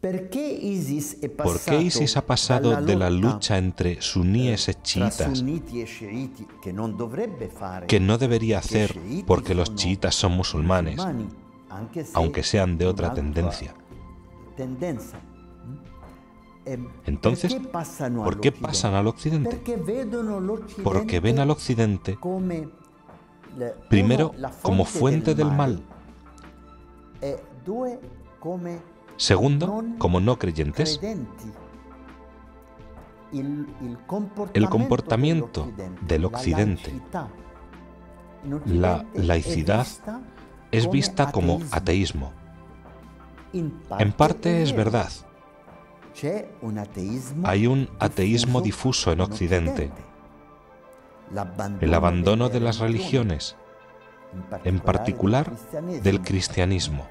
¿Por qué ISIS ha pasado de la lucha entre suníes y chiitas, que no debería hacer porque los chiitas son musulmanes, aunque sean de otra tendencia? Entonces, ¿por qué pasan al occidente? Porque ven al occidente primero como fuente del mal, segundo, como no creyentes. El comportamiento del occidente, la laicidad, es vista como ateísmo. En parte es verdad. Hay un ateísmo difuso en Occidente. El abandono de las religiones, en particular del cristianismo.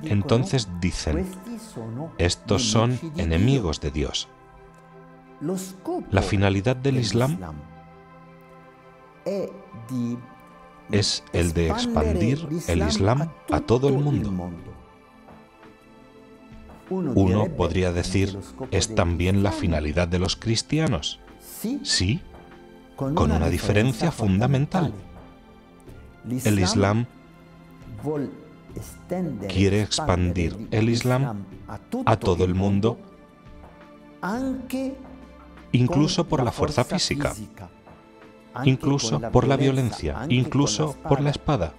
Entonces dicen, estos son enemigos de Dios. La finalidad del Islam es el de expandir el Islam a todo el mundo. Uno podría decir, ¿es también la finalidad de los cristianos? Sí, con una diferencia fundamental. El Islam quiere expandir el Islam a todo el mundo, incluso por la fuerza física, incluso por la violencia, incluso por la espada,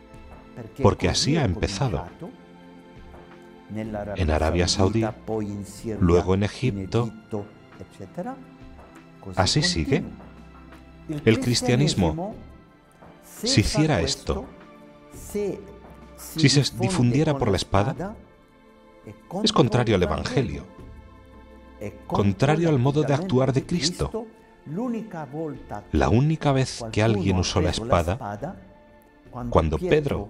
porque así ha empezado. En Arabia Saudí, luego en Egipto, así sigue. El cristianismo, si hiciera esto, si se difundiera por la espada, es contrario al Evangelio, contrario al modo de actuar de Cristo. La única vez que alguien usó la espada, cuando Pedro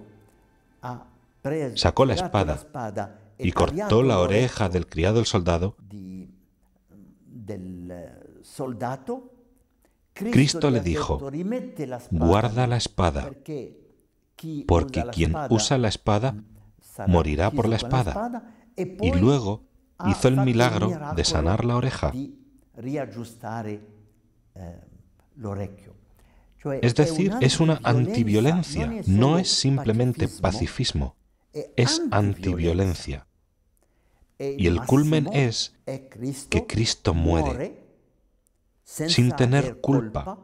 sacó la espada y cortó la oreja del criado del soldado, Cristo le dijo, guarda la espada, porque quien usa la espada morirá por la espada. Y luego hizo el milagro de sanar la oreja. Es decir, es una antiviolencia, no es simplemente pacifismo, es antiviolencia. Y el culmen es que Cristo muere sin tener culpa,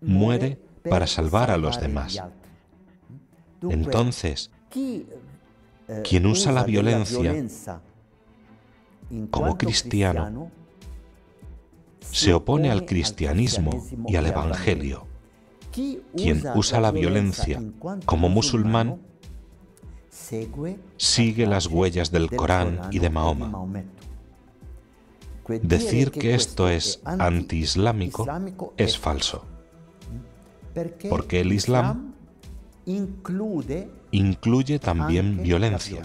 muere para salvar a los demás. Entonces, quien usa la violencia como cristiano se opone al cristianismo y al Evangelio. Quien usa la violencia como musulmán sigue las huellas del Corán y de Mahoma. Decir que esto es antiislámico es falso, porque el Islam incluye también violencia.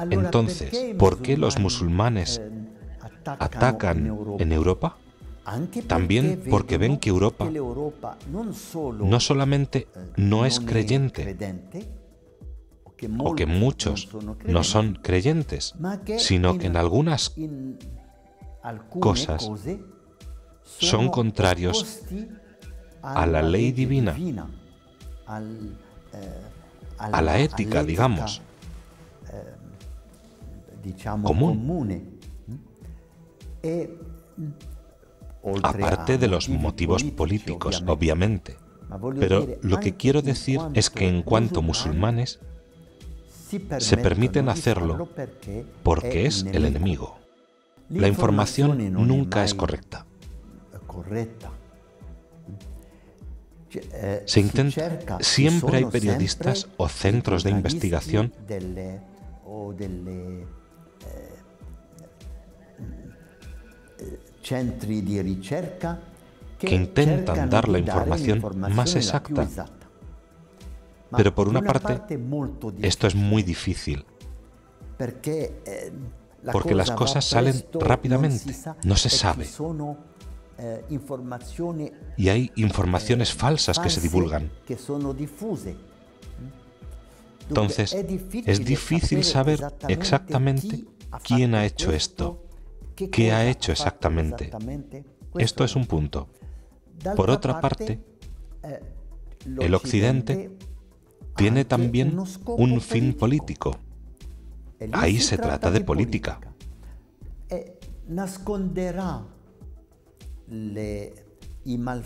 Entonces, ¿por qué los musulmanes atacan en Europa? También porque ven que Europa no solamente no es creyente, o que muchos no son creyentes, sino que en algunas cosas son contrarios a la ley divina, a la ética, digamos, común. Aparte de los motivos políticos, obviamente. Pero lo que quiero decir es que en cuanto musulmanes se permiten hacerlo porque es el enemigo. La información nunca es correcta. Se intenta, siempre hay periodistas o centros de investigación que intentan dar la información más exacta. Pero por una parte, esto es muy difícil, porque las cosas salen rápidamente, no se sabe. Y hay informaciones falsas que se divulgan. Entonces, es difícil saber exactamente quién ha hecho esto, qué ha hecho exactamente. Esto es un punto. Por otra parte, el Occidente tiene también un fin político. Ahí se trata de política.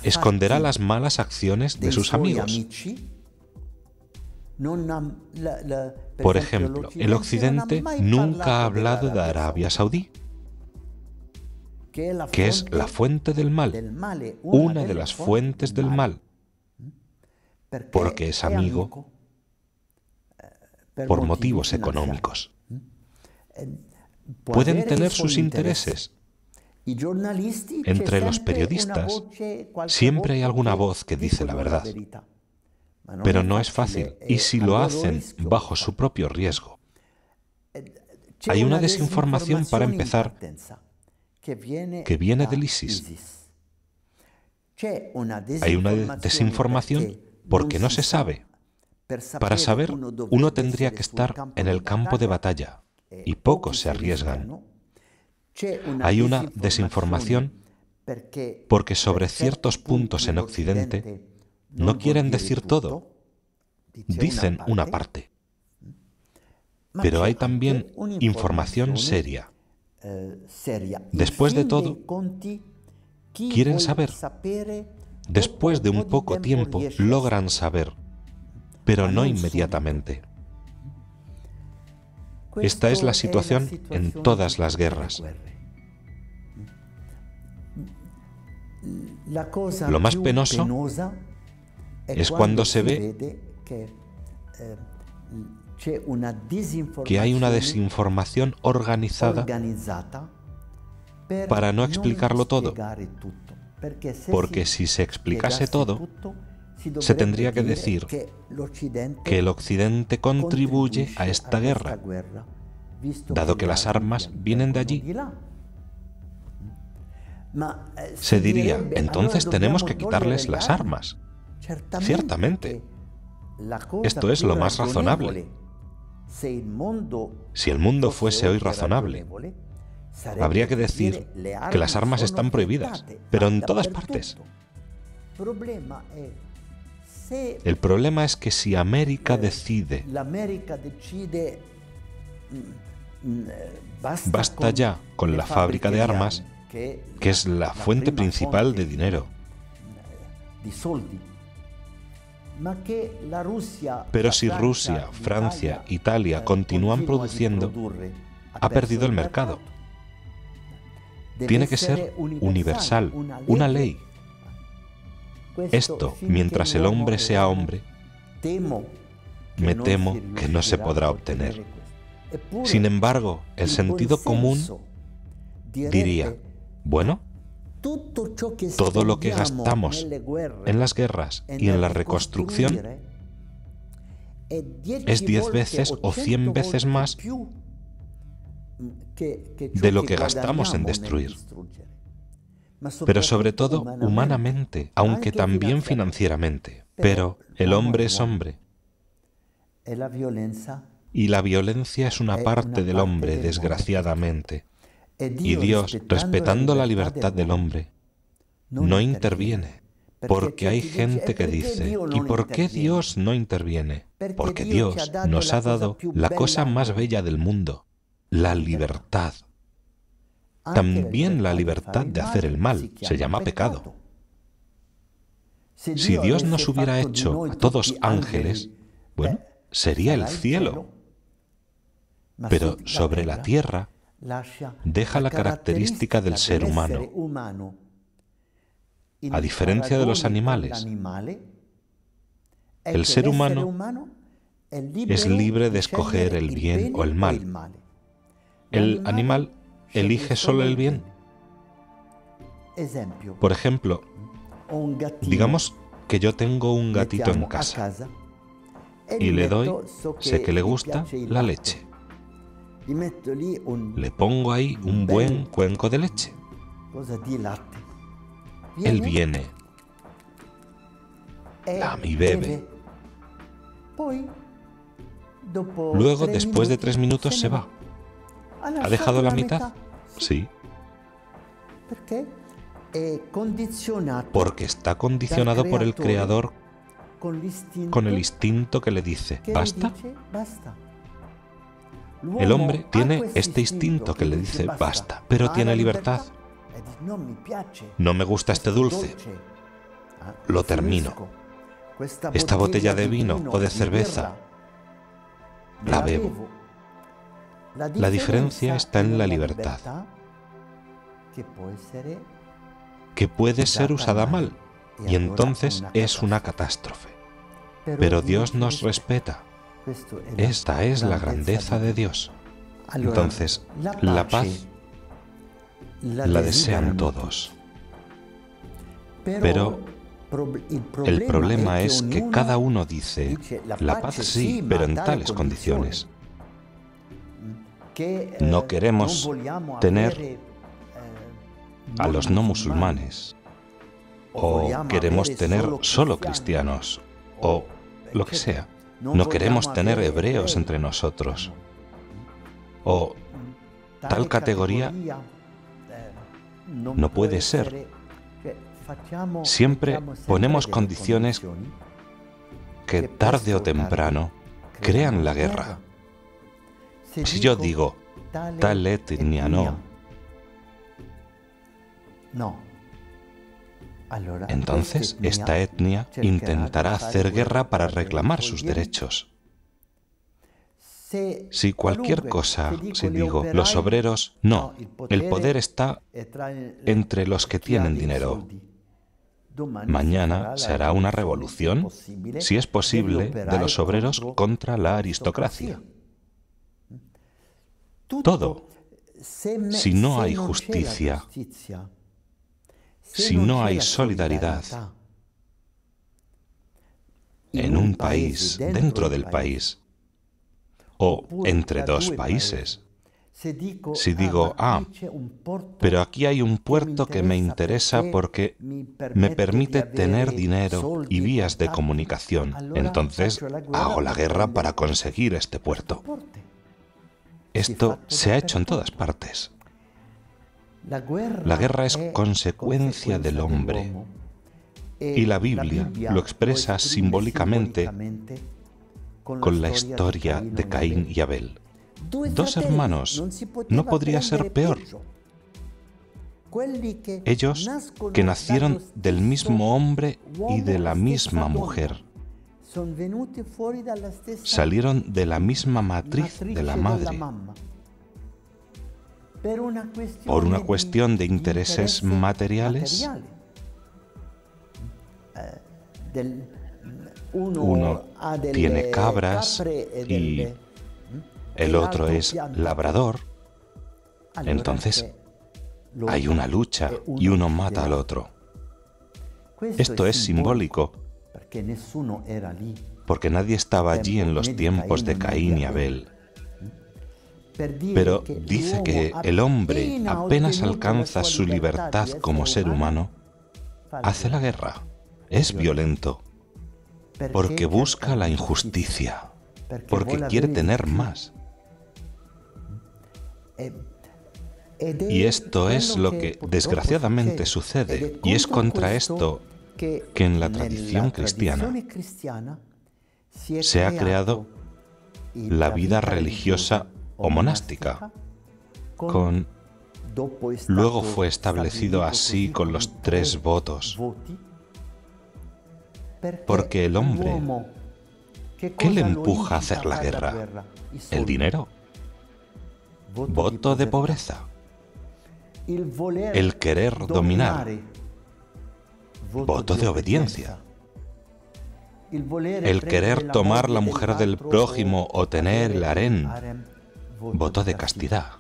Esconderá las malas acciones de sus amigos. Por ejemplo, el Occidente nunca ha hablado de Arabia Saudí, que es la fuente del mal, una de las fuentes del mal, porque es amigo por motivos económicos. Pueden tener sus intereses. Entre los periodistas siempre hay alguna voz que dice la verdad, pero no es fácil, y si lo hacen bajo su propio riesgo. Hay una desinformación, para empezar, que viene del ISIS. Hay una desinformación porque no se sabe. Para saber, uno tendría que estar en el campo de batalla, y pocos se arriesgan. Hay una desinformación porque sobre ciertos puntos en Occidente no quieren decir todo, dicen una parte. Pero hay también información seria. Después de todo, quieren saber. Después de un poco tiempo logran saber, pero no inmediatamente. Esta es la situación en todas las guerras. Lo más penoso es cuando se ve que hay una desinformación organizada para no explicarlo todo, porque si se explicase todo, se tendría que decir que el Occidente contribuye a esta guerra, dado que las armas vienen de allí. Se diría, entonces tenemos que quitarles las armas. Ciertamente, esto es lo más razonable. Si el mundo fuese hoy razonable, habría que decir que las armas están prohibidas, pero en todas partes. El problema es que si América decide, basta ya con la fábrica de armas, que es la fuente principal de dinero. Pero si Rusia, Francia, Italia continúan produciendo, ha perdido el mercado. Tiene que ser universal, una ley. Esto, mientras el hombre sea hombre, me temo que no se podrá obtener. Sin embargo, el sentido común diría, bueno, todo lo que gastamos en las guerras y en la reconstrucción es 10 veces o 100 veces más de lo que gastamos en destruir. Pero sobre todo humanamente, aunque también financieramente. Pero el hombre es hombre. Y la violencia es una parte del hombre, desgraciadamente. Y Dios, respetando la libertad del hombre, no interviene. Porque hay gente que dice, ¿y por qué Dios no interviene? Porque Dios nos ha dado la cosa más bella del mundo, la libertad. También la libertad de hacer el mal, se llama pecado. Si Dios nos hubiera hecho a todos ángeles, bueno, sería el cielo. Pero sobre la tierra deja la característica del ser humano. A diferencia de los animales, el ser humano es libre de escoger el bien o el mal. El animal elige solo el bien. Por ejemplo, digamos que yo tengo un gatito en casa y le doy, sé que le gusta, la leche. Le pongo ahí un buen cuenco de leche. Él viene, lame y bebe. Luego, después de 3 minutos, se va. ¿Ha dejado la mitad? Sí. Porque está condicionado por el Creador con el instinto que le dice, ¿basta? El hombre tiene este instinto que le dice, basta, pero tiene libertad. No me gusta este dulce. Lo termino. Esta botella de vino o de cerveza, la bebo. La diferencia está en la libertad, que puede ser usada mal, y entonces es una catástrofe. Pero Dios nos respeta. Esta es la grandeza de Dios. Entonces, la paz la desean todos. Pero el problema es que cada uno dice, la paz sí, pero en tales condiciones. No queremos tener a los no musulmanes, o queremos tener solo cristianos, o lo que sea. No queremos tener hebreos entre nosotros, o tal categoría no puede ser. Siempre ponemos condiciones que tarde o temprano crean la guerra. Si yo digo, tal etnia no, entonces esta etnia intentará hacer guerra para reclamar sus derechos. Si cualquier cosa, si digo, los obreros, no, el poder está entre los que tienen dinero. Mañana se hará una revolución, si es posible, de los obreros contra la aristocracia. Todo. Si no hay justicia, si no hay solidaridad en un país, dentro del país, o entre dos países, si digo, pero aquí hay un puerto que me interesa porque me permite tener dinero y vías de comunicación, entonces hago la guerra para conseguir este puerto. Esto se ha hecho en todas partes. La guerra es consecuencia del hombre, y la Biblia lo expresa simbólicamente con la historia de Caín y Abel. 2 hermanos, no podría ser peor. Ellos que nacieron del mismo hombre y de la misma mujer, salieron de la misma matriz de la madre. Por una cuestión de intereses materiales, uno tiene cabras y el otro es labrador. Entonces hay una lucha y uno mata al otro. Esto es simbólico, porque nadie estaba allí en los tiempos de Caín y Abel. Pero dice que el hombre apenas alcanza su libertad como ser humano, hace la guerra, es violento, porque busca la injusticia, porque quiere tener más. Y esto es lo que desgraciadamente sucede, y es contra esto que en la tradición cristiana se ha creado la vida religiosa o monástica. Luego fue establecido así con los 3 votos. Porque el hombre, ¿qué le empuja a hacer la guerra? ¿El dinero? Voto de pobreza. El querer dominar. Voto de obediencia. El querer tomar la mujer del prójimo o tener el harén, voto de castidad.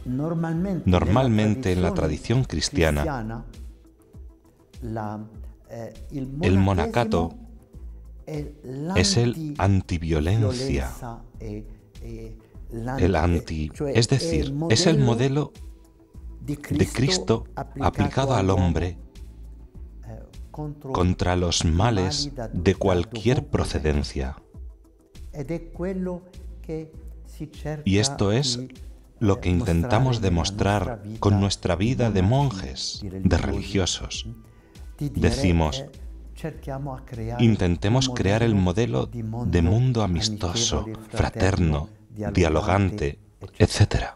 Normalmente en la tradición cristiana, el monacato es el antiviolencia, es decir, es el modelo de Cristo aplicado al hombre contra los males de cualquier procedencia. Y esto es lo que intentamos demostrar con nuestra vida de monjes, de religiosos. Decimos, intentemos crear el modelo de mundo amistoso, fraterno, dialogante, etc.